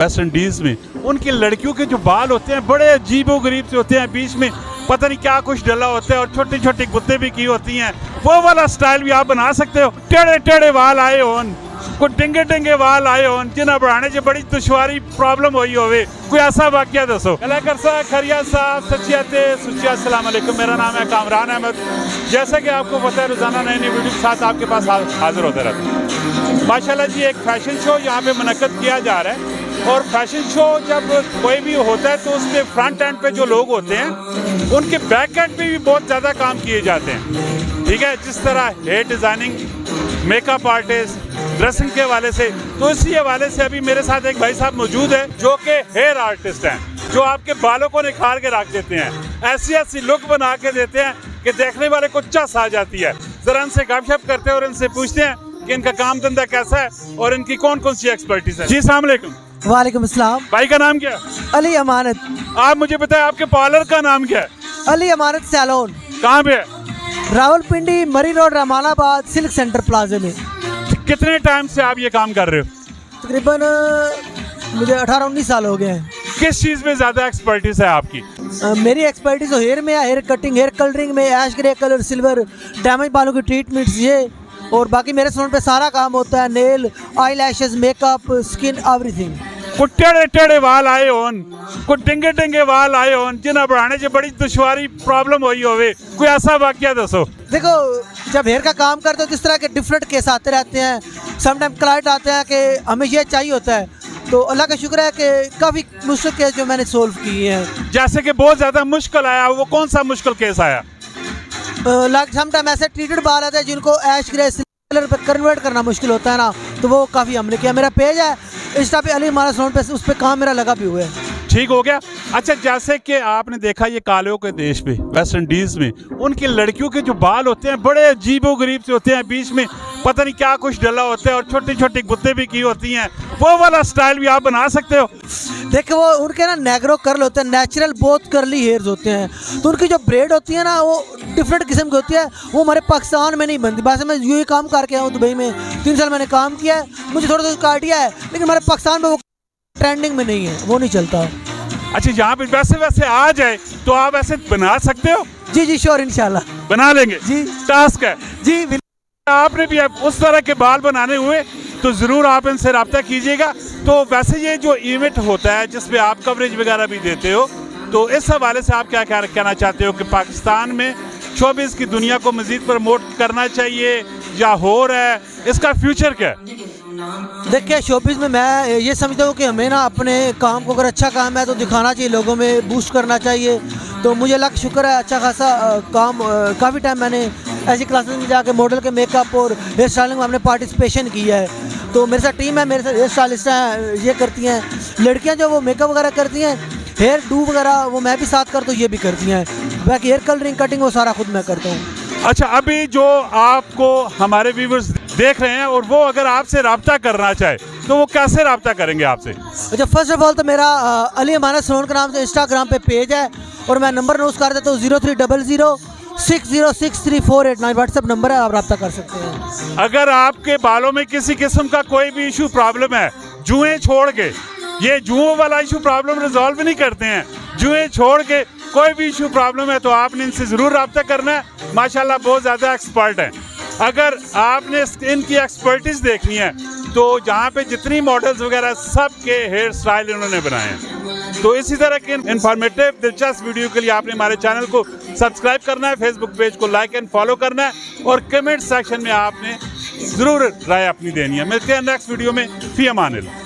West Indies में उनकी लड़कियों के जो बाल होते हैं बड़े अजीबो गरीब से होते हैं, बीच में पता नहीं क्या कुछ डला होता है और छोटी छोटी गुत्ते भी की होती हैं। वो वाला स्टाइल भी आप बना सकते हो। टेढ़े टेढ़े वाल आए होन, कोई टिंगे टिंगे वाल आए होन जिन्हें बढ़ाने से बड़ी दुश्वारी प्रॉब्लम हुई होवे, कोई ऐसा वाकया दसो। खरिया साहब सचियाते सुचिया अस्सलाम वालेकुम। मेरा नाम है कामरान अहमद। जैसा कि आपको पता है रोजाना नई नई वीडियो के साथ आपके पास हाजिर होते रहते हैं। माशाल्लाह जी एक फैशन शो यहाँ पे मुनक्कद किया जा रहा है और फैशन शो जब कोई भी होता है तो उसके फ्रंट एंड पे जो लोग होते हैं उनके बैक एंड पे भी बहुत ज़्यादा काम किए जाते हैं। ठीक है, जिस तरह hair designing, makeup artist, dressing के हवाले से। तो इसी हवाले से अभी मेरे साथ एक भाई साहब मौजूद है जो कि हेयर आर्टिस्ट हैं, जो आपके बालों को निखार के रख देते हैं, ऐसी ऐसी लुक बना के देते हैं कि देखने वाले को चस आ जाती है। जरा इनसे गपशप करते हैं और इनसे पूछते हैं कि इनका काम धंधा कैसा है और इनकी कौन कौन सी एक्सपर्टीज है। जी अस्सलाम वालेकुम। वालेकुम अस्सलाम। भाई का नाम क्या है? अली अमानत। आप मुझे बताएं आपके पार्लर का नाम क्या है? अली अमानत सैलून। कहाँ पे है? रावलपिंडी मरी road Rehmanabad silk centre plaza में। कितने टाइम से आप ये काम कर रहे हो? तकरीबन मुझे 18-19 साल हो गए हैं। किस चीज़ में ज़्यादा एक्सपर्टीज है आपकी? मेरी एक्सपर्टीज हेयर में है, हेयर कटिंग, हेयर कलरिंग में, ash grey colour, silver, damage बालों की ट्रीटमेंट्स ये, और बाकी मेरे सैलून पे सारा काम होता है, nail, eye lashes, makeup, skin, everything. कुछ टेढ़े टेढ़े वाल आए होन, कुछ टिंगे टिंगे वाल आए होन जिन्हें बढ़ाने से बड़ी दुश्वारी प्रॉब्लम हुई होवे, कोई ऐसा वाकया दसो। देखो जब हेयर का काम करते हो जिस तरह के डिफरेंट केस आते रहते हैं, समटाइम क्लाइंट आते हैं कि हमें ये चाहिए होता है, तो अल्लाह का शुक्र है कि काफ़ी मुश्किल केस जो मैंने सोल्व किए हैं। जैसे कि बहुत ज़्यादा मुश्किल आया, वो कौन सा मुश्किल केस आया? समटाइम ऐसे ट्रीटेड बाल आते हैं जिनको ऐश ग्रे कलर पर कन्वर्ट करना मुश्किल होता है ना, तो वो काफ़ी हमने किया। मेरा पेज है इंस्टा पे अली अमानत सैलून पे, उस पर काम मेरा लगा भी हुआ है। ठीक हो गया। अच्छा, जैसे कि आपने देखा ये कालों के देश पे वेस्ट इंडीज में उनकी लड़कियों के जो बाल होते हैं बड़े अजीबो गरीब से होते हैं, बीच में पता नहीं क्या कुछ डला होता है और छोटी छोटी गुत्ते भी की होती हैं। वो वाला स्टाइल भी आप बना सकते हो। देखो वो उनके ना नेग्रो कर्ल होते हैं, नेचुरल बहुत कर्ली हेयर्स होते हैं, तो उनकी जो ब्रेड होती है ना वो डिफरेंट किस्म की होती है। वो हमारे पाकिस्तान में नहीं बनती। वैसे मैं यूँ ही काम करके आया हूँ, दुबई में 3 साल मैंने काम किया है, मुझे थोड़ा सा आइडिया है, लेकिन हमारे पाकिस्तान में वो ट्रेंडिंग में नहीं है, वो नहीं चलता। अच्छा, यहाँ पे वैसे आ जाए तो आप ऐसे बना सकते हो? जी जी श्योर, इंशाल्लाह बना लेंगे जी। टास्क है जी। आपने भी उस तरह के बाल बनाने हुए तो ज़रूर आप इनसे रब्ता कीजिएगा। तो वैसे ये जो इवेंट होता है जिसमें आप कवरेज वगैरह भी देते हो, तो इस हवाले से आप क्या कहना चाहते हो कि पाकिस्तान में शोबिज़ की दुनिया को मज़ीद प्रमोट करना चाहिए या हो रहा है, इसका फ्यूचर क्या है? देखिए शोबिज़ में मैं ये समझता हूँ कि हमें ना अपने काम को, अगर अच्छा काम है तो दिखाना चाहिए, लोगों में बूस्ट करना चाहिए। तो मुझे अल्लाह का शुक्र है अच्छा खासा काम, काफ़ी टाइम मैंने ऐसी क्लासेस में जाके मॉडल के मेकअप और हेयर स्टाइलिंग में हमने पार्टिसिपेशन किया है। तो मेरे साथ टीम है, मेरे साथ हेयर स्टाइलिस्ट हैं, ये करती हैं लड़कियां जो वो मेकअप वगैरह करती हैं, हेयर डू वगैरह वो मैं भी साथ करता हूँ, ये भी करती हैं। बाकी हेयर कलरिंग, कटिंग वो सारा खुद मैं करता हूँ। अच्छा, अभी जो आपको हमारे व्यूवर्स देख रहे हैं और वो अगर आपसे रब्ता करना चाहे तो वो कैसे रब्ता करेंगे आपसे? अच्छा, फर्स्ट ऑफ ऑल तो मेरा अली अमानत सैलून के नाम से इंस्टाग्राम पे पेज है और मैं नंबर नोट कर देता हूँ 0300606348 व्हाट्सएप नंबर है, आप रब्ता कर सकते हैं। अगर आपके बालों में किसी किस्म का कोई भी इशू प्रॉब्लम है, जुएं छोड़ के, ये जुओं वाला इशू प्रॉब्लम रिजॉल्व नहीं करते हैं, जुएं छोड़ के कोई भी इशू प्रॉब्लम है तो आपने इनसे ज़रूर रब्ता करना है। माशाल्लाह बहुत ज़्यादा एक्सपर्ट हैं। अगर आपने इनकी एक्सपर्टीज देखनी है तो जहाँ पे जितनी मॉडल्स वगैरह सब के हेयर स्टाइल इन्होंने बनाए हैं। तो इसी तरह के इन्फॉर्मेटिव दिलचस्प वीडियो के लिए आपने हमारे चैनल को सब्सक्राइब करना है, फेसबुक पेज को लाइक एंड फॉलो करना है और कमेंट सेक्शन में आपने ज़रूर राय अपनी देनी है। मिलते हैं नेक्स्ट वीडियो में। फी अमान अल्लाह।